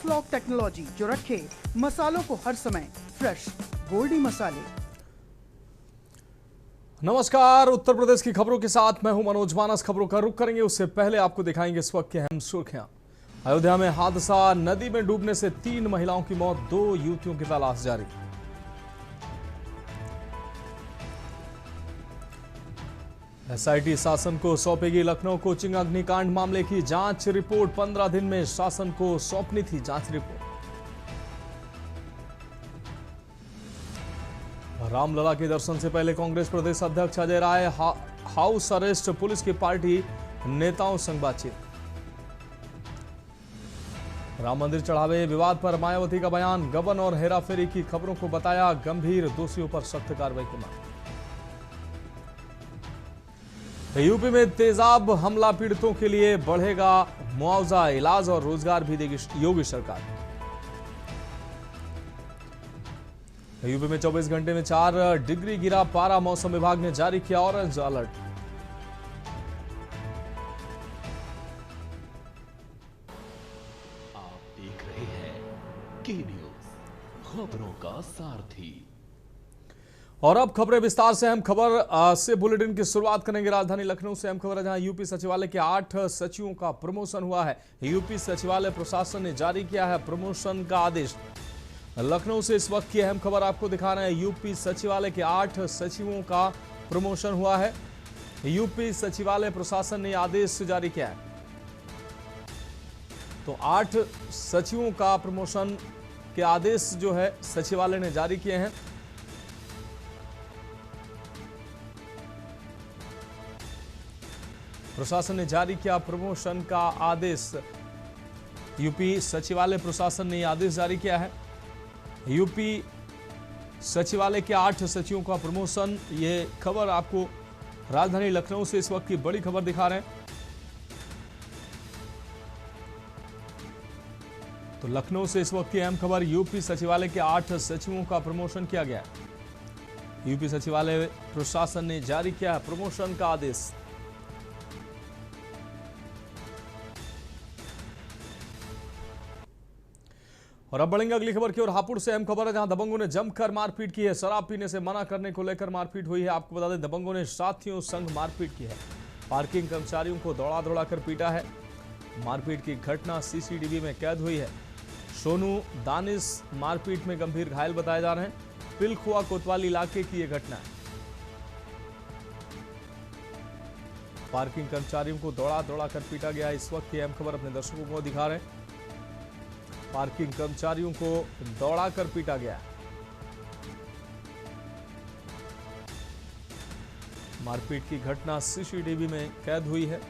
Flock technology जो रखे मसालों को हर समय फ्रेश। गोल्डी मसाले। नमस्कार, उत्तर प्रदेश की खबरों के साथ मैं हूं मनोज मानस। खबरों का रुख करेंगे उससे पहले आपको दिखाएंगे इस वक्त की अहम सुर्खियां। अयोध्या में हादसा, नदी में डूबने से 3 महिलाओं की मौत, 2 युवतियों की तलाश जारी। एसआईटी शासन को सौंपेगी लखनऊ कोचिंग अग्निकांड मामले की जांच रिपोर्ट। 15 दिन में शासन को सौंपनी थी जांच रिपोर्ट। रामलला के दर्शन से पहले कांग्रेस प्रदेश अध्यक्ष Ajay Rai house arrest, police की पार्टी नेताओं संग बातचीत। राम मंदिर चढ़ावे विवाद पर मायावती का बयान, गबन और हेराफेरी की खबरों को बताया गंभीर, दोषियों पर सख्त कार्रवाई की मांग। यूपी में तेजाब हमला पीड़ितों के लिए बढ़ेगा मुआवजा, इलाज और रोजगार भी देगी योगी सरकार। यूपी में 24 घंटे में 4 डिग्री गिरा पारा, मौसम विभाग ने जारी किया ऑरेंज अलर्ट। आप देख रहे हैं के न्यूज, खबरों का सारथी। और अब खबरें विस्तार से। अहम खबर से बुलेटिन की शुरुआत करेंगे राजधानी लखनऊ से। अहम खबर है जहां यूपी सचिवालय के 8 सचिवों का प्रमोशन हुआ है। यूपी सचिवालय प्रशासन ने जारी किया है प्रमोशन का आदेश। लखनऊ से इस वक्त की अहम खबर आपको दिखा रहे हैं। यूपी सचिवालय के 8 सचिवों का प्रमोशन हुआ है। यूपी सचिवालय प्रशासन ने आदेश जारी किया है। तो 8 सचिवों का प्रमोशन के आदेश जो है सचिवालय ने जारी किए हैं। प्रशासन ने जारी किया प्रमोशन का आदेश। यूपी सचिवालय प्रशासन ने आदेश जारी किया है। यूपी सचिवालय के 8 सचिवों का प्रमोशन। ये खबर आपको राजधानी लखनऊ से इस वक्त की बड़ी खबर दिखा रहे हैं। तो लखनऊ से इस वक्त की अहम खबर, यूपी सचिवालय के 8 सचिवों का प्रमोशन किया गया है। यूपी सचिवालय प्रशासन ने जारी किया है प्रमोशन का आदेश। और अब बढ़ेंगे अगली खबर की ओर। हापुड़ से अहम खबर है जहां दबंगों ने जमकर मारपीट की है। शराब पीने से मना करने को लेकर मारपीट हुई है। आपको बता दें दबंगों ने साथियों संग मारपीट की है। पार्किंग कर्मचारियों को दौड़ा दौड़ा कर पीटा है। मारपीट की घटना सीसीटीवी में कैद हुई है। सोनू दानिश मारपीट में गंभीर घायल बताए जा रहे हैं। पिलखुआ कोतवाली इलाके की यह घटना है। पार्किंग कर्मचारियों को दौड़ा दौड़ा कर पीटा गया। इस वक्त की अहम खबर अपने दर्शकों को दिखा रहे हैं। पार्किंग कर्मचारियों को दौड़ाकर पीटा गया। मारपीट की घटना सीसीटीवी में कैद हुई है।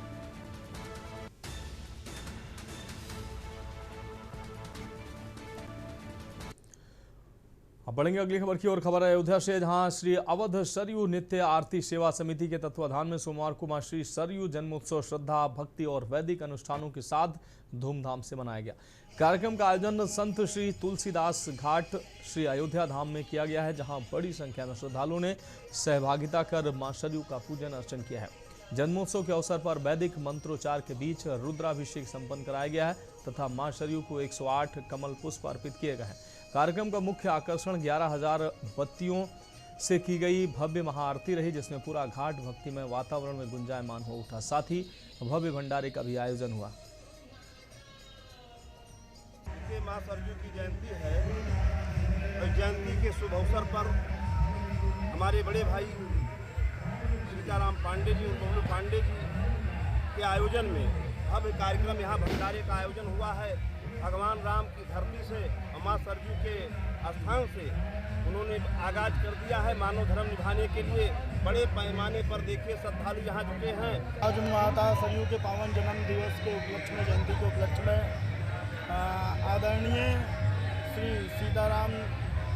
अब बढ़ेंगे अगली खबर की ओर। खबर है अयोध्या से जहां श्री अवध सरयू नित्य आरती सेवा समिति के तत्वाधान में सोमवार को मां श्री सरयू जन्मोत्सव श्रद्धा, भक्ति और वैदिक अनुष्ठानों के साथ धूमधाम से मनाया गया। कार्यक्रम का आयोजन संत श्री तुलसीदास घाट श्री अयोध्या धाम में किया गया है, जहां बड़ी संख्या में श्रद्धालुओं ने सहभागिता कर मां सरयू का पूजन अर्चन किया है। जन्मोत्सव के अवसर पर वैदिक मंत्रोच्चार के बीच रुद्राभिषेक संपन्न कराया गया है तथा मां सरयू को 108 कमल पुष्प अर्पित किए गए हैं। कार्यक्रम का मुख्य आकर्षण 11,000 बत्तियों से की गई भव्य महाआरती रही, जिसमें पूरा घाट भक्तिमय वातावरण में गुंजायमान हो उठा। साथ ही भव्य भंडारे का भी आयोजन हुआ। मां सरयू की जयंती है और जयंती के शुभ अवसर पर हमारे बड़े भाई सीताराम पांडे जी और बबलू पांडे जी के आयोजन में भव्य कार्यक्रम यहाँ भंडारे का आयोजन हुआ है। भगवान राम की धरती से और मां सरयू के स्थान से उन्होंने आगाज कर दिया है मानव धर्म निभाने के लिए। बड़े पैमाने पर देखिए श्रद्धालु यहाँ जुटे हैं। आज माता सरयू के पावन जन्म दिवस के उपलक्ष्य में, जयंती के उपलक्ष्य में आदरणीय श्री सीताराम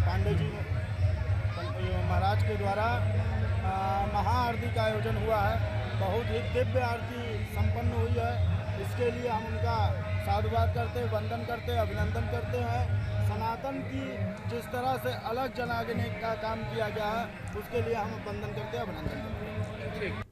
पांडे जी महाराज के द्वारा महाआरती का आयोजन हुआ है। बहुत ही दिव्य आरती संपन्न हुई है। इसके लिए हम उनका साधुवाद करते हैं, वंदन करते हैं, अभिनंदन करते हैं। सनातन की जिस तरह से अलग जनाने का काम किया गया है उसके लिए हम वंदन करते हैं, अभिनंदन करते हैं।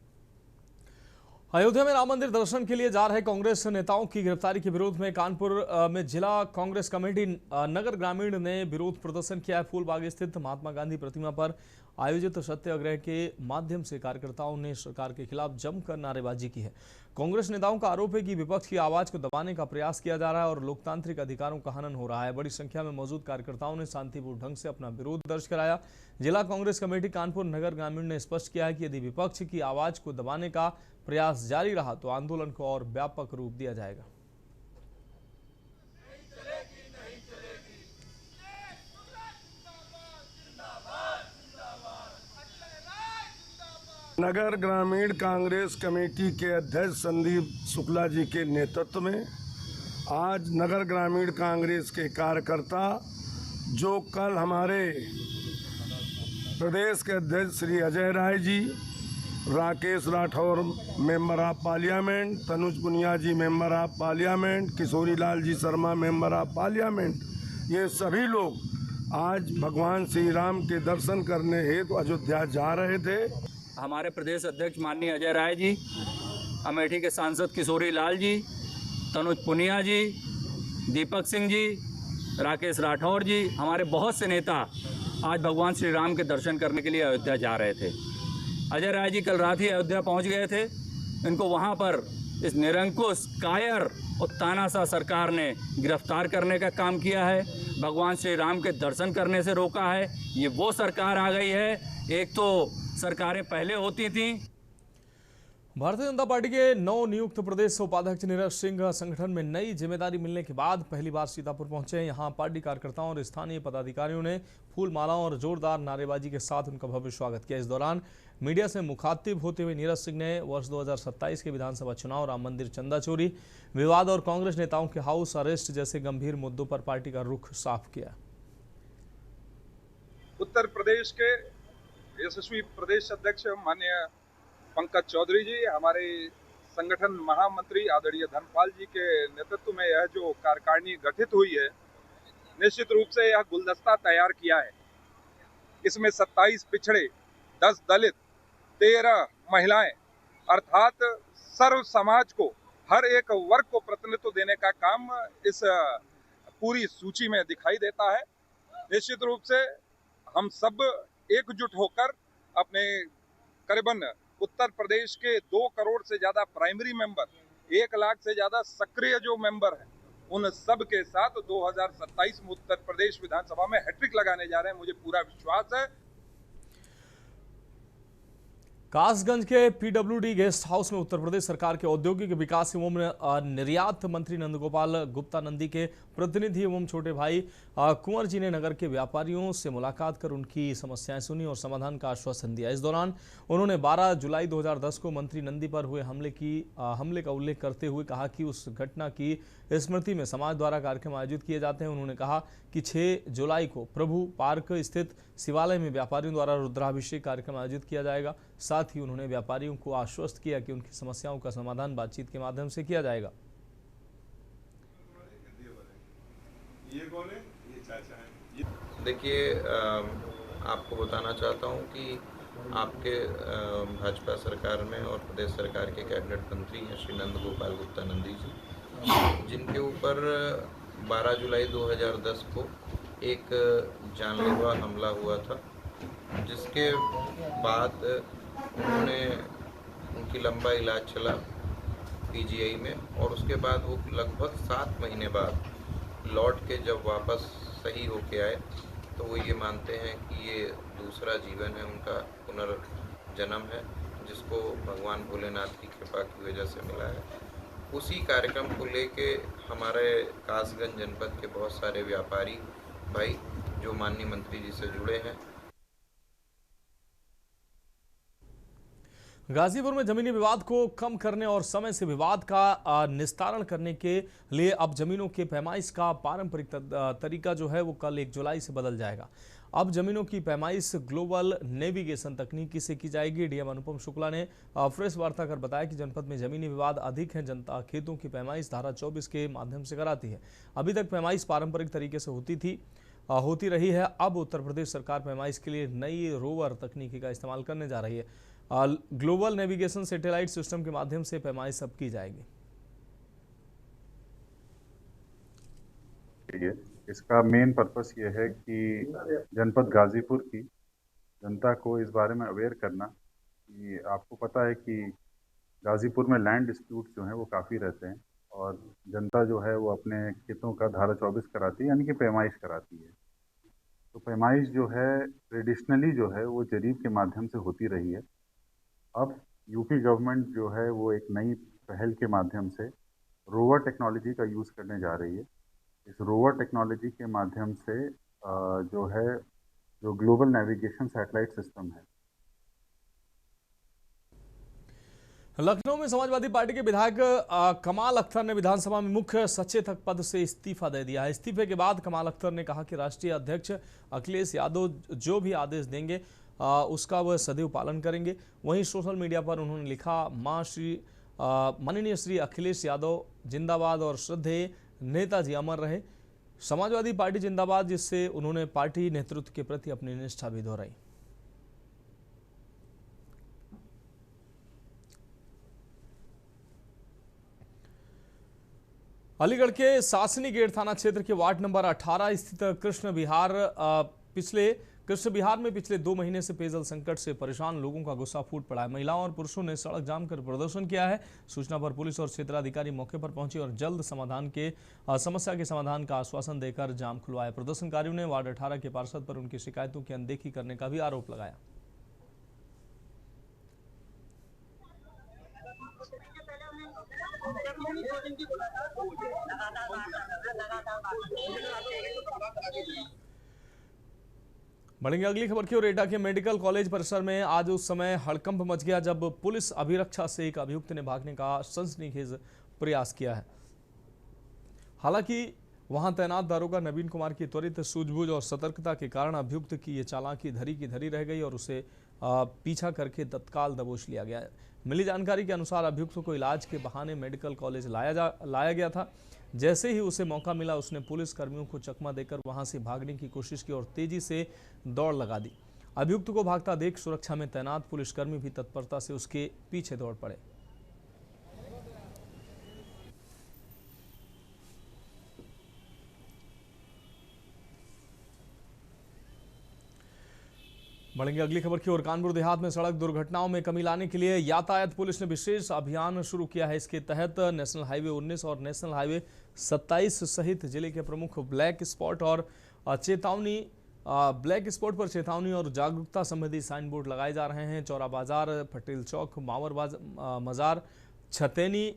अयोध्या में राम मंदिर दर्शन के लिए जा रहे कांग्रेस नेताओं की गिरफ्तारी के विरोध में कानपुर में जिला कांग्रेस कमेटी नगर ग्रामीण ने विरोध प्रदर्शन किया है। फूलबाग स्थित महात्मा गांधी प्रतिमा पर आयोजित सत्याग्रह के माध्यम से कार्यकर्ताओं ने सरकार के खिलाफ जमकर नारेबाजी की है। कांग्रेस नेताओं का आरोप है कि विपक्ष की आवाज को दबाने का प्रयास किया जा रहा है और लोकतांत्रिक अधिकारों का हनन हो रहा है। बड़ी संख्या में मौजूद कार्यकर्ताओं ने शांतिपूर्ण ढंग से अपना विरोध दर्ज कराया। जिला कांग्रेस कमेटी कानपुर नगर ग्रामीण ने स्पष्ट किया है कि यदि विपक्ष की आवाज को दबाने का प्रयास जारी रहा तो आंदोलन को और व्यापक रूप दिया जाएगा। नगर ग्रामीण कांग्रेस कमेटी के अध्यक्ष संदीप शुक्ला जी के नेतृत्व में आज नगर ग्रामीण कांग्रेस के कार्यकर्ता जो कल हमारे प्रदेश के अध्यक्ष Shri Ajay Rai ji, Rakesh Rathore member of parliament, Tanuj Punia ji member of parliament, Kishori Lal ji Sharma member of parliament, ये सभी लोग आज भगवान श्री राम के दर्शन करने हेतु अयोध्या जा रहे थे। हमारे प्रदेश अध्यक्ष माननीय अजय राय जी, अमेठी के सांसद किशोरी लाल जी, तनुज पुनिया जी, दीपक सिंह जी, राकेश राठौर जी, हमारे बहुत से नेता आज भगवान श्री राम के दर्शन करने के लिए अयोध्या जा रहे थे। अजय राय जी कल रात ही अयोध्या पहुंच गए थे। इनको वहां पर इस निरंकुश कायर और तानाशाह सरकार ने गिरफ्तार करने का काम किया है, भगवान श्री राम के दर्शन करने से रोका है। ये वो सरकार आ गई है, एक तो सरकारें पहले होती थीं। भारतीय जनता पार्टी के नव नियुक्त प्रदेश उपाध्यक्ष नीरज सिंह संगठन में नई जिम्मेदारी मिलने के बाद पहली बार सीतापुर पहुंचे हैं। यहां पार्टी कार्यकर्ताओं और स्थानीय पदाधिकारियों ने फूल मालाओं और जोरदार नारेबाजी के साथ उनका भव्य स्वागत किया। इस दौरान मीडिया से मुखातिब होते हुए नीरज सिंह ने वर्ष 2027 के विधानसभा चुनाव, राम मंदिर चंदा चोरी विवाद और कांग्रेस नेताओं के हाउस अरेस्ट जैसे गंभीर मुद्दों पर पार्टी का रुख साफ किया। उत्तर प्रदेश के यशस्वी प्रदेश अध्यक्ष माननीय पंकज चौधरी जी, हमारे संगठन महामंत्री आदरणीय धनपाल जी के नेतृत्व में यह जो कार्यकारिणी गठित हुई है, निश्चित रूप से यह गुलदस्ता तैयार किया है। इसमें 27 पिछड़े, 10 दलित, 13 महिलाएं, अर्थात सर्व समाज को, हर एक वर्ग को प्रतिनिधित्व देने का काम इस पूरी सूची में दिखाई देता है। निश्चित रूप से हम सब एकजुट होकर अपने करीबन उत्तर प्रदेश के 2 करोड़ से ज्यादा प्राइमरी मेंबर, 1 लाख से ज्यादा सक्रिय जो मेंबर हैं, उन सब के साथ 2027 में उत्तर प्रदेश विधानसभा में हैट्रिक लगाने जा रहे हैं। मुझे पूरा विश्वास है। कासगंज के पीडब्ल्यूडी गेस्ट हाउस में उत्तर प्रदेश सरकार के औद्योगिक विकास एवं निर्यात मंत्री नंदगोपाल गुप्ता नंदी के प्रतिनिधि एवं छोटे भाई कुंवर जी ने नगर के व्यापारियों से मुलाकात कर उनकी समस्याएं सुनी और समाधान का आश्वासन दिया। इस दौरान उन्होंने 12 जुलाई 2010 को मंत्री नंदी पर हुए हमले का उल्लेख करते हुए कहा कि उस घटना की स्मृति में समाज द्वारा कार्यक्रम आयोजित किए जाते हैं। उन्होंने कहा कि 6 जुलाई को प्रभु पार्क स्थित शिवालय में व्यापारियों द्वारा रुद्राभिषेक कार्यक्रम आयोजित किया जाएगा। साथ ही उन्होंने व्यापारियों को आश्वस्त किया कि उनकी समस्याओं का समाधान बातचीत के माध्यम से किया जाएगा। देखिए, आपको बताना चाहता हूं कि आपके भाजपा सरकार में और प्रदेश सरकार के कैबिनेट मंत्री हैं श्री नंदगोपाल गुप्ता नंदी जी, जिनके ऊपर 12 जुलाई 2010 को एक जानलेवा हमला हुआ था, जिसके बाद उनकी लंबा इलाज चला पीजीआई में और उसके बाद वो लगभग 7 महीने बाद लौट के जब वापस सही होके आए तो वो ये मानते हैं कि ये दूसरा जीवन है, उनका पुनर्जन्म है, जिसको भगवान भोलेनाथ की कृपा की वजह से मिला है। उसी कार्यक्रम को लेके हमारे कासगंज जनपद के बहुत सारे व्यापारी भाई जो माननीय मंत्री जी से जुड़े हैं। गाजीपुर में जमीनी विवाद को कम करने और समय से विवाद का निस्तारण करने के लिए अब जमीनों के पैमाइश का पारंपरिक तरीका जो है वो कल 1 जुलाई से बदल जाएगा। अब जमीनों की पैमाइश ग्लोबल नेविगेशन तकनीकी से की जाएगी। डीएम अनुपम शुक्ला ने प्रेस वार्ता कर बताया कि जनपद में जमीनी विवाद अधिक हैं। जनता खेतों की पैमाइश धारा 24 के माध्यम से कराती है। अभी तक पैमाइश पारंपरिक तरीके से होती रही है। अब उत्तर प्रदेश सरकार पैमाइश के लिए नई रोवर तकनीकी का इस्तेमाल करने जा रही है। ग्लोबल नेविगेशन सैटेलाइट सिस्टम के माध्यम से पैमाइश अब की जाएगी। इसका मेन पर्पस ये है कि जनपद गाजीपुर की जनता को इस बारे में अवेयर करना कि आपको पता है कि गाजीपुर में लैंड डिस्प्यूट जो हैं वो काफ़ी रहते हैं और जनता जो है वो अपने खेतों का धारा 24 कराती है, यानी कि पैमाइश कराती है। तो पैमाइश जो है ट्रेडिशनली जो है वो जरीब के माध्यम से होती रही है। अब यूपी गवर्नमेंट जो है वो एक नई पहल के माध्यम से रोवर टेक्नोलॉजी का यूज़ करने जा रही है। इस रोवर टेक्नोलॉजी के माध्यम से जो ग्लोबल नेविगेशन सैटेलाइट सिस्टम है। लखनऊ में समाजवादी पार्टी के विधायक कमाल अख्तर ने विधानसभा में मुख्य सचेतक पद से इस्तीफा दे दिया है। इस्तीफे के बाद कमाल अख्तर ने कहा कि राष्ट्रीय अध्यक्ष अखिलेश यादव जो भी आदेश देंगे उसका वह सदैव पालन करेंगे। वहीं सोशल मीडिया पर उन्होंने लिखा, माननीय श्री अखिलेश यादव जिंदाबाद और श्रद्धेय नेताजी अमर रहे। समाजवादी पार्टी जिंदाबाद, जिससे उन्होंने पार्टी नेतृत्व के प्रति अपनी निष्ठा भी दोहराई। अलीगढ़ के सासनी गेट थाना क्षेत्र के वार्ड नंबर 18 स्थित कृष्ण विहार में पिछले 2 महीने से पेयजल संकट से परेशान लोगों का गुस्सा फूट पड़ा है। महिलाओं और पुरुषों ने सड़क जाम कर प्रदर्शन किया है। सूचना पर पुलिस और क्षेत्राधिकारी मौके पर पहुंचे और जल्द समस्या के समाधान का आश्वासन देकर जाम खुलवाया। प्रदर्शनकारियों ने वार्ड 18 के पार्षद पर उनकी शिकायतों की अनदेखी करने का भी आरोप लगाया। बढ़ेंगे अगली खबर की ओर। एटा के मेडिकल कॉलेज परिसर में आज उस समय हड़कंप मच गया जब पुलिस अभिरक्षा से एक अभियुक्त ने भागने का सनसनीखेज प्रयास किया है। हालांकि वहां तैनात दारोगा नवीन कुमार की त्वरित सूझबूझ और सतर्कता के कारण अभियुक्त की ये चालाकी धरी की धरी रह गई और उसे पीछा करके तत्काल दबोच लिया गया। मिली जानकारी के अनुसार अभियुक्त को इलाज के बहाने मेडिकल कॉलेज लाया गया था। जैसे ही उसे मौका मिला उसने पुलिस कर्मियों को चकमा देकर वहां से भागने की कोशिश की और तेजी से दौड़ लगा दी। अभियुक्त को भागता देख सुरक्षा में तैनात पुलिसकर्मी भी तत्परता से उसके पीछे दौड़ पड़े। बढ़ेंगे अगली खबर की ओर। कानपुर देहात में सड़क दुर्घटनाओं में कमी लाने के लिए यातायात पुलिस ने विशेष अभियान शुरू किया है। इसके तहत नेशनल हाईवे 19 और नेशनल हाईवे 27 सहित जिले के प्रमुख ब्लैक स्पॉट पर चेतावनी और जागरूकता संबंधी साइन बोर्ड लगाए जा रहे हैं। चौरा बाजार, पटेल चौक, मावर मजार, छतेनी,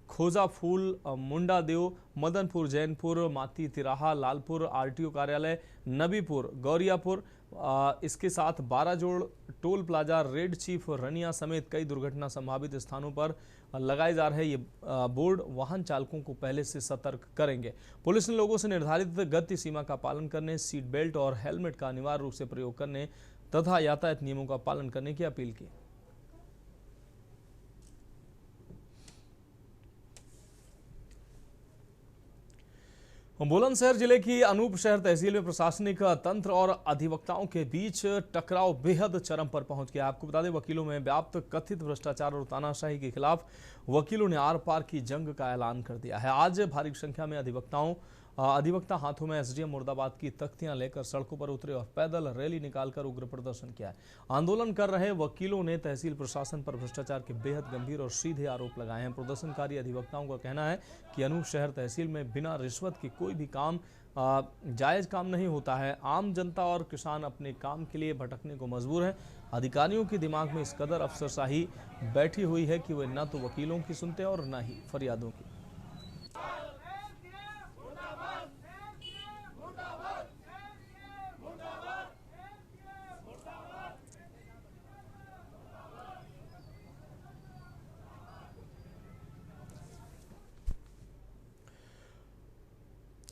खोजा फूल, मुंडा देव, मदनपुर, जैनपुर, माती तिराहा, लालपुर, आरटीओ कार्यालय, नबीपुर, गौरियापुर, इसके साथ 12 जोड़, toll plaza, Red Chief, Rania समेत कई दुर्घटना संभावित स्थानों पर लगाए जा रहे ये बोर्ड वाहन चालकों को पहले से सतर्क करेंगे। पुलिस ने लोगों से निर्धारित गति सीमा का पालन करने, सीट बेल्ट और हेलमेट का अनिवार्य रूप से प्रयोग करने तथा यातायात नियमों का पालन करने की अपील की। बुलंदशहर जिले की अनूपशहर तहसील में प्रशासनिक तंत्र और अधिवक्ताओं के बीच टकराव बेहद चरम पर पहुंच गया। आपको बता दें, वकीलों में व्याप्त कथित भ्रष्टाचार और तानाशाही के खिलाफ वकीलों ने आर पार की जंग का ऐलान कर दिया है। आज भारी संख्या में अधिवक्ता हाथों में एसडीएम मुर्दाबाद की तख्तियां लेकर सड़कों पर उतरे और पैदल रैली निकालकर उग्र प्रदर्शन किया है। आंदोलन कर रहे वकीलों ने तहसील प्रशासन पर भ्रष्टाचार के बेहद गंभीर और सीधे आरोप लगाए हैं। प्रदर्शनकारी अधिवक्ताओं का कहना है कि अनूपशहर तहसील में बिना रिश्वत के कोई भी काम जायज़ काम नहीं होता है। आम जनता और किसान अपने काम के लिए भटकने को मजबूर है। अधिकारियों के दिमाग में इस कदर अफसरशाही बैठी हुई है कि वे न तो वकीलों की सुनते और न ही फरियादों की।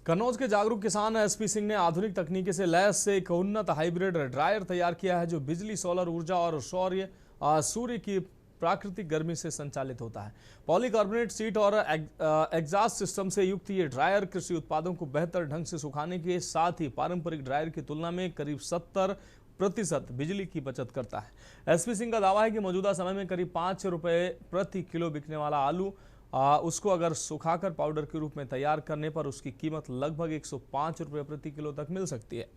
कन्नौज के जागरूक किसान एसपी सिंह ने आधुनिक तकनीकी से लैस एक उन्नत हाइब्रिड ड्रायर तैयार किया है जो बिजली, सोलर ऊर्जा और सूर्य की प्राकृतिक गर्मी से संचालित होता है। पॉलीकार्बोनेट सीट और एग्जॉस्ट सिस्टम से युक्त ये ड्रायर कृषि उत्पादों को बेहतर ढंग से सुखाने के साथ ही पारंपरिक ड्रायर की तुलना में करीब 70 5% बिजली की बचत करता है। एसपी सिंह का दावा है कि मौजूदा समय में करीब 5 रुपए प्रति किलो बिकने वाला आलू उसको अगर सुखाकर पाउडर के रूप में तैयार करने पर उसकी कीमत लगभग 105 रुपए प्रति किलो तक मिल सकती है,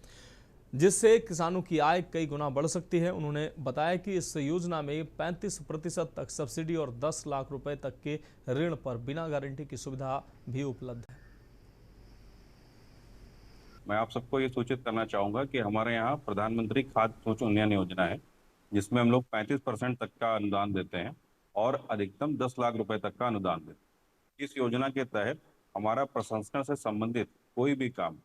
जिससे किसानों की आय कई गुना बढ़ सकती है। उन्होंने बताया कि इस योजना में 35% तक सब्सिडी और 10 लाख रुपए तक के ऋण पर बिना गारंटी की सुविधा भी उपलब्ध है। मैं आप सबको ये सूचित करना चाहूँगा कि हमारे यहाँ प्रधानमंत्री खाद्य सुरक्षा उन्नयन योजना है, जिसमें हम लोग 35% तक का अनुदान देते हैं और अधिकतम 10 लाख रुपए तक का अनुदान देते हैं। इस योजना के तहत हमारा प्रसंस्करण से संबंधित कोई भी काम,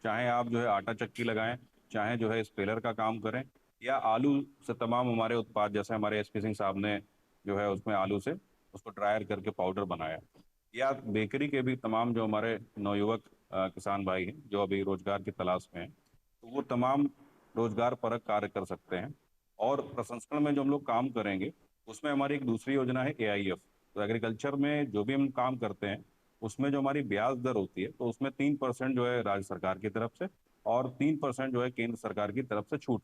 चाहे आप जो है आटा चक्की लगाएं, चाहे जो है स्पेलर का काम करें, या आलू से तमाम हमारे उत्पाद, जैसे हमारे एसपी सिंह साहब ने जो है उसमें आलू से उसको ड्रायर करके पाउडर बनाया, या बेकरी के भी तमाम जो हमारे नवयुवक किसान भाई हैं जो अभी रोजगार की तलाश में हैं, तो वो तमाम रोजगार परक कार्य कर सकते हैं। और प्रसंस्करण में जो हम लोग काम करेंगे उसमें हमारी एक दूसरी योजना है AIF। तो एग्रीकल्चर में जो भी हम काम करते हैं उसमें जो हमारी ब्याज दर होती है, तो उसमें 3% जो है राज्य सरकार की तरफ से और 3% जो है केंद्र सरकार की तरफ से छूट।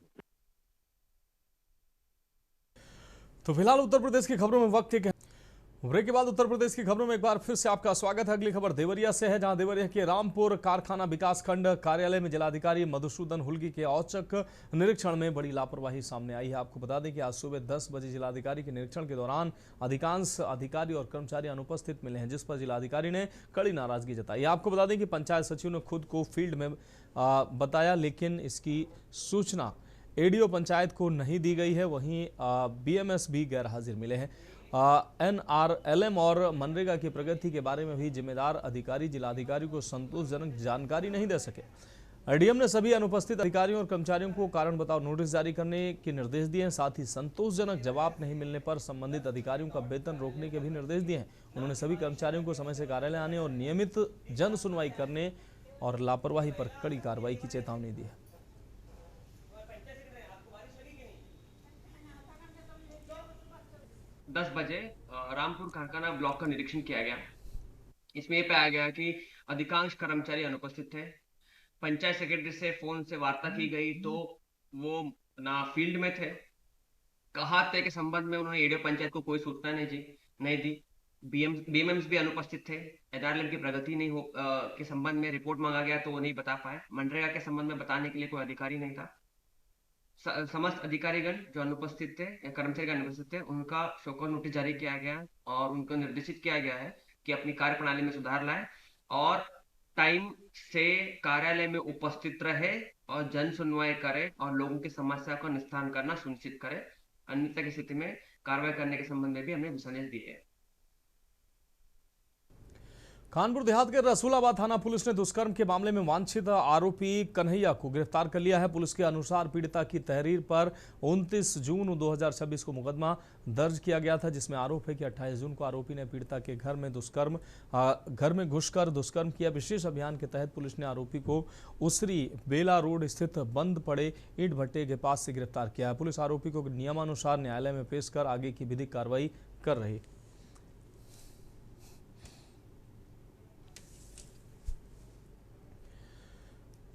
तो फिलहाल उत्तर प्रदेश की खबरों में वक्त के ब्रेक के बाद उत्तर प्रदेश की खबरों में एक बार फिर से आपका स्वागत है। अगली खबर देवरिया से है, जहां देवरिया के रामपुर कारखाना विकास खंड कार्यालय में जिलाधिकारी मधुसूदन हुल्गी के औचक निरीक्षण में बड़ी लापरवाही सामने आई है। आपको बता दें कि आज सुबह 10 बजे जिलाधिकारी के निरीक्षण के दौरान अधिकांश अधिकारी और कर्मचारी अनुपस्थित मिले हैं, जिस पर जिलाधिकारी ने कड़ी नाराजगी जताई। आपको बता दें कि पंचायत सचिव ने खुद को फील्ड में बताया, लेकिन इसकी सूचना ADO पंचायत को नहीं दी गई है। वहीं BMS भी गैर हाजिर मिले हैं। NRLM और मनरेगा की प्रगति के बारे में भी जिम्मेदार अधिकारी जिलाधिकारी को संतोषजनक जानकारी नहीं दे सके। ADM ने सभी अनुपस्थित अधिकारियों और कर्मचारियों को कारण बताओ नोटिस जारी करने के निर्देश दिए हैं। साथ ही संतोषजनक जवाब नहीं मिलने पर संबंधित अधिकारियों का वेतन रोकने के भी निर्देश दिए हैं। उन्होंने सभी कर्मचारियों को समय से कार्यालय आने और नियमित जन सुनवाई करने और लापरवाही पर कड़ी कार्रवाई की चेतावनी दी है। 10 बजे रामपुर कारखाना ब्लॉक का निरीक्षण किया गया। इसमें यह पाया गया कि अधिकांश कर्मचारी अनुपस्थित थे। पंचायत सेक्रेटरी से फोन से वार्ता की गई तो वो ना फील्ड में थे। कहाते के संबंध में उन्होंने ADO पंचायत को कोई सूचना नहीं दी। BMS भी अनुपस्थित थे। NRLM की प्रगति नहीं हो के संबंध में रिपोर्ट मांगा गया तो वो नहीं बता पाए। मनरेगा के संबंध में बताने के लिए कोई अधिकारी नहीं था। समस्त अधिकारीगण जो अनुपस्थित थे या कर्मचारी अनुपस्थित थे, उनका शोकॉज नोटिस जारी किया गया और उनको निर्देशित किया गया है कि अपनी कार्य प्रणाली में सुधार लाए और टाइम से कार्यालय में उपस्थित रहे और जन सुनवाई करे और लोगों की समस्या का निस्तारण करना सुनिश्चित करे। अन्यथा की स्थिति में कार्रवाई करने के संबंध में भी हमने संदेश दिए हैं। कानपुर देहात के रसूलाबाद थाना पुलिस ने दुष्कर्म के मामले में वांछित आरोपी कन्हैया को गिरफ्तार कर लिया है। पुलिस के अनुसार पीड़िता की तहरीर पर 29 जून 2026 को मुकदमा दर्ज किया गया था, जिसमें आरोप है कि 28 जून को आरोपी ने पीड़िता के घर में घुसकर दुष्कर्म किया। विशेष अभियान के तहत पुलिस ने आरोपी को उसरी बेला रोड स्थित बंद पड़े ईंट भट्टे के पास से गिरफ्तार किया है। पुलिस आरोपी को नियमानुसार न्यायालय में पेश कर आगे की विधिक कार्रवाई कर रही है।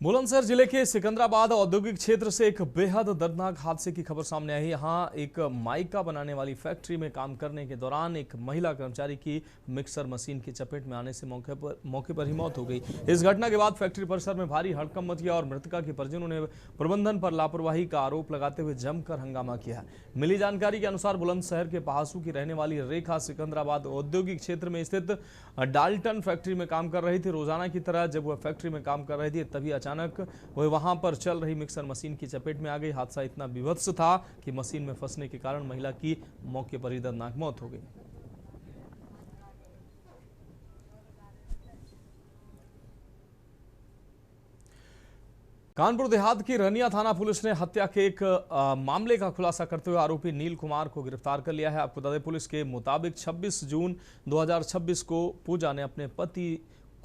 बुलंदशहर जिले के सिकंदराबाद औद्योगिक क्षेत्र से एक बेहद दर्दनाक हादसे की खबर सामने आई है। यहाँ एक माइका बनाने वाली फैक्ट्री में काम करने के दौरान एक महिला कर्मचारी की मिक्सर मशीन की चपेट में आने से मौके पर ही मौत हो गई। इस घटना के बाद फैक्ट्री परिसर में भारी हड़कंप मच गया और मृतका के परिजनों ने प्रबंधन पर लापरवाही का आरोप लगाते हुए जमकर हंगामा किया। मिली जानकारी के अनुसार बुलंदशहर के पहासू की रहने वाली रेखा सिकंदराबाद औद्योगिक क्षेत्र में स्थित डाल्टन फैक्ट्री में काम कर रही थी। रोजाना की तरह जब वह फैक्ट्री में काम कर रही थी तभी अचानक वह वहां पर चल रही मिक्सर मशीन की चपेट में आ गई। हादसा इतना विभत्स था कि मशीन में फंसने के कारण महिला की मौके पर ही दर्दनाक मौत हो गई। कानपुर देहात की रनिया थाना पुलिस ने हत्या के एक मामले का खुलासा करते हुए आरोपी नील कुमार को गिरफ्तार कर लिया है। आपको बता दें, पुलिस के मुताबिक 26 जून 2026 को पूजा ने अपने पति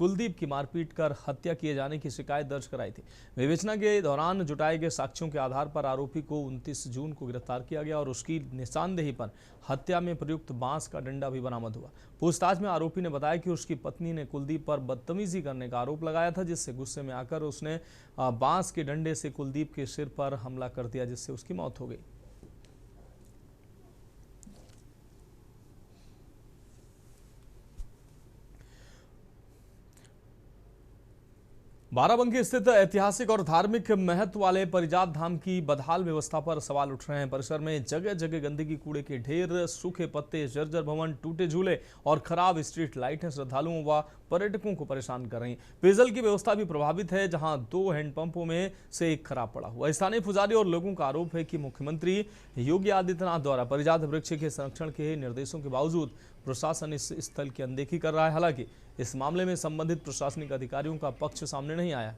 कुलदीप की मारपीट कर हत्या किए जाने की शिकायत दर्ज कराई थी। विवेचना के दौरान जुटाए गए साक्ष्यों के आधार पर आरोपी को 29 जून को गिरफ्तार किया गया और उसकी निशानदेही पर हत्या में प्रयुक्त बांस का डंडा भी बरामद हुआ। पूछताछ में आरोपी ने बताया कि उसकी पत्नी ने कुलदीप पर बदतमीजी करने का आरोप लगाया था, जिससे गुस्से में आकर उसने बांस के डंडे से कुलदीप के सिर पर हमला कर दिया, जिससे उसकी मौत हो गई। बाराबंकी स्थित ऐतिहासिक और धार्मिक महत्व वाले परिजात धाम की बदहाल व्यवस्था पर सवाल उठ रहे हैं। परिसर में जगह जगह गंदगी, कूड़े के ढेर, सूखे पत्ते, जर्जर भवन, टूटे झूले और खराब स्ट्रीट लाइटें श्रद्धालुओं व पर्यटकों को परेशान कर रही हैं। पेयजल की व्यवस्था भी प्रभावित है, जहां 2 हैंडपंपों में से एक खराब पड़ा हुआ। स्थानीय पुजारी और लोगों का आरोप है कि मुख्यमंत्री योगी आदित्यनाथ द्वारा परिजात वृक्ष के संरक्षण के निर्देशों के बावजूद प्रशासन इस स्थल की अनदेखी कर रहा है। हालांकि इस मामले में संबंधित प्रशासनिक अधिकारियों का पक्ष सामने नहीं आया।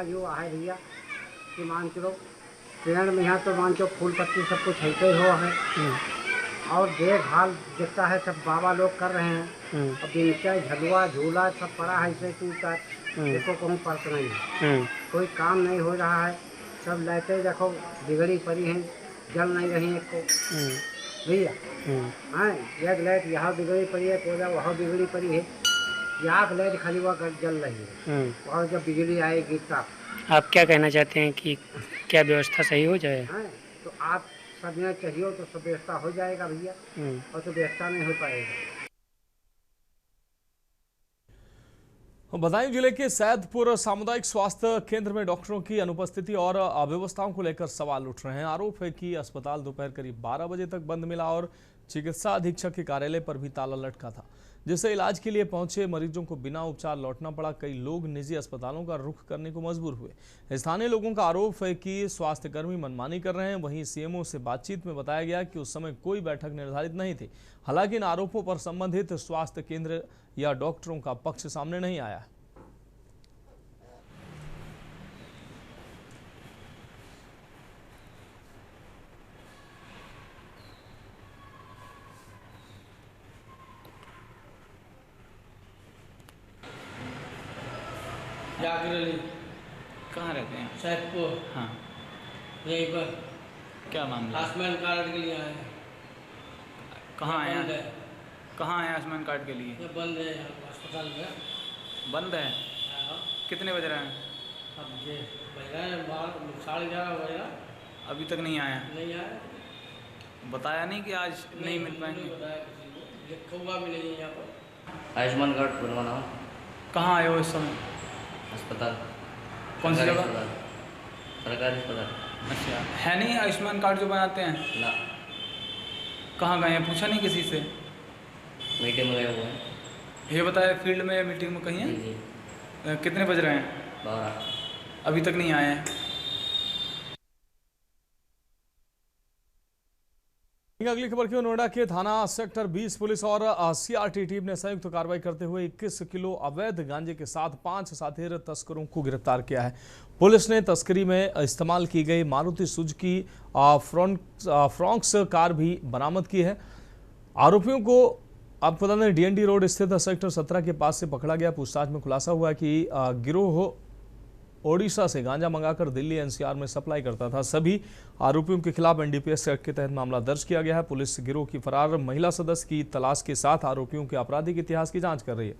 जो है भैया कि मान चलो पेड़ में यहाँ तो मान चलो फूल पत्ती सब कुछ है हो है और देखभाल जितना है सब बाबा लोग कर रहे हैं। अब नीचे झलुआ झूला सब पड़ा है, इसे टूटा देखो कहूँ परत नहीं है, कोई काम नहीं हो रहा है। सब लाइटें देखो बिगड़ी पड़ी हैं, जल नहीं रही है को भैया। हाँ, एक लाइट यहाँ बिगड़ी पड़ी है, कोयला वहाँ बिगड़ी पड़ी है, यहाँ लाइट खाली वह जल रही है और जब बिजली आएगी तब। आप क्या कहना चाहते हैं कि क्या व्यवस्था सही हो जाए? हाँ, तो आप सब यहाँ चाहिए तो सब व्यवस्था हो जाएगा भैया, और तो व्यवस्था नहीं हो पाएगा। बदायूं जिले के सैदपुर सामुदायिक स्वास्थ्य केंद्र में डॉक्टरों की अनुपस्थिति और अव्यवस्थाओं को लेकर सवाल उठ रहे हैं। आरोप है कि अस्पताल दोपहर करीब 12 बजे तक बंद मिला और चिकित्सा अधीक्षक के कार्यालय पर भी ताला लटका था, जिससे इलाज के लिए पहुंचे मरीजों को बिना उपचार लौटना पड़ा। कई लोग निजी अस्पतालों का रुख करने को मजबूर हुए। स्थानीय लोगों का आरोप है कि स्वास्थ्यकर्मी मनमानी कर रहे हैं। वहीं सीएमओ से बातचीत में बताया गया कि उस समय कोई बैठक निर्धारित नहीं थी। हालांकि इन आरोपों पर संबंधित स्वास्थ्य केंद्र या डॉक्टरों का पक्ष सामने नहीं आया। कहाँ रहते हैं? सैदपुर। हाँ, यहीं पर। क्या मामला? आयुष्मान कार्ड के लिए आए। कहाँ आए? कहाँ आए आयुष्मान कार्ड के लिए? ये बंद है अस्पताल में। बंद है? कितने बज रहे हैं? अब ये बज रहे हैं 11:30 बज रहा। अभी तक नहीं आया? नहीं आया। बताया नहीं कि आज नहीं मिल पाएंगे? लिखा हुआ भी नहीं है यहाँ पर। आयुष्मान कार्ड बनवाना। कहाँ आए हो इस समय? अस्पताल। कौन सी जगह? सरकारी अस्पताल। अच्छा, है नहीं आयुष्मान कार्ड जो बनाते हैं? ना। कहाँ गए हैं? पूछा नहीं किसी से? मीटिंग में गए हुए हैं। ये बताया फील्ड में मीटिंग में कहीं है? कितने बज रहे हैं? 12। अभी तक नहीं आए हैं। अगली खबर की नोएडा के थाना सेक्टर 20 पुलिस और सीआरटी टीम ने संयुक्त कार्रवाई करते हुए 21 किलो अवैध गांजे के साथ 5 साथी तस्करों को गिरफ्तार किया है। पुलिस ने तस्करी में इस्तेमाल की गई मारुति सुजुकी फ्रॉन्क्स कार भी बरामद की है। आरोपियों को आपको बता दें डीएनडी रोड स्थित सेक्टर 17 के पास से पकड़ा गया। पूछताछ में खुलासा हुआ कि गिरोह ओडिशा से गांजा मंगाकर दिल्ली एनसीआर में सप्लाई करता था। सभी आरोपियों के खिलाफ एनडीपीएस एक्ट के तहत मामला दर्ज किया गया है। पुलिस गिरोह की फरार महिला सदस्य की तलाश के साथ आरोपियों के आपराधिक इतिहास की जांच कर रही है।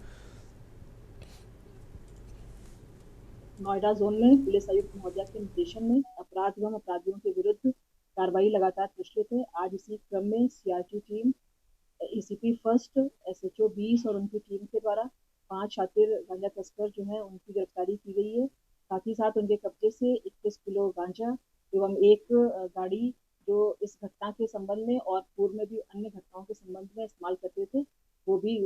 नोएडा जोन में पुलिस आयुक्त महोदया के निर्देशन में अपराध एवं अपराधियों के विरुद्ध कार्रवाई लगातार प्रचलित है। आज इसी क्रम में CRT team, ACP first, SHO 20 और उनकी टीम के द्वारा 5 शातिर गांजा तस्कर जो है उनकी गिरफ्तारी की गई है। साथ ही साथ उनके कब्जे से 21 किलो गांजा एवं एक गाड़ी जो इस घटना के संबंध में और पूर्व में भी अन्य घटनाओं के संबंध में इस्तेमाल करते थे वो भी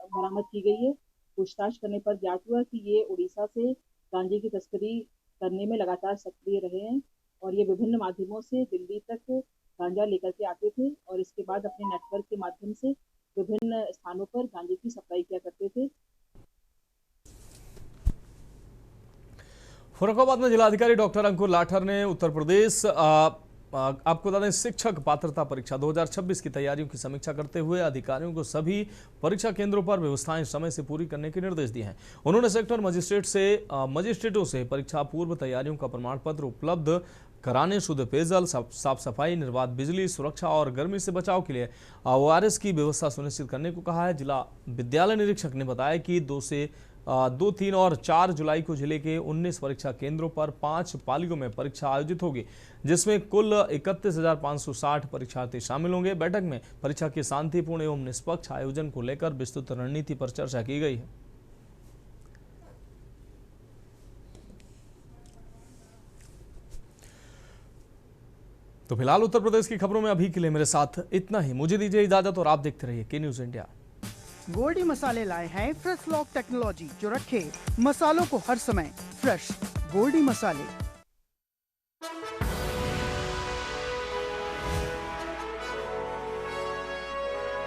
बरामद की गई है। पूछताछ करने पर ज्ञात हुआ कि ये उड़ीसा से गांजे की तस्करी करने में लगातार सक्रिय रहे हैं और ये विभिन्न माध्यमों से दिल्ली तक गांजा लेकर के आते थे और इसके बाद अपने नेटवर्क के माध्यम से विभिन्न स्थानों पर गांजे की सप्लाई किया करते थे। फर्रुखाबाद में जिलाधिकारी डॉक्टर अंकुर लाठर ने उत्तर प्रदेश आपको बता दें, शिक्षक पात्रता परीक्षा 2026 की तैयारियों की समीक्षा करते हुए अधिकारियों को सभी परीक्षा केंद्रों पर व्यवस्थाएं समय से पूरी करने के निर्देश दिए हैं। उन्होंने सेक्टर मजिस्ट्रेटों से परीक्षा पूर्व तैयारियों का प्रमाण पत्र उपलब्ध कराने, शुद्ध पेयजल, साफ सफाई, निर्बाध बिजली, सुरक्षा और गर्मी से बचाव के लिए ORS की व्यवस्था सुनिश्चित करने को कहा है। जिला विद्यालय निरीक्षक ने बताया कि 2, 3 और 4 जुलाई को जिले के 19 परीक्षा केंद्रों पर 5 पालियों में परीक्षा आयोजित होगी, जिसमें कुल 31,560 परीक्षार्थी शामिल होंगे। बैठक में परीक्षा के शांतिपूर्ण एवं निष्पक्ष आयोजन को लेकर विस्तृत रणनीति पर चर्चा की गई है। तो फिलहाल उत्तर प्रदेश की खबरों में अभी के लिए मेरे साथ इतना ही। मुझे दीजिए इजाजत और आप देखते रहिए के न्यूज इंडिया। गोल्डी मसाले लाए हैं फ्रेश लॉक टेक्नोलॉजी, जो रखे मसालों को हर समय फ्रेश। गोल्डी मसाले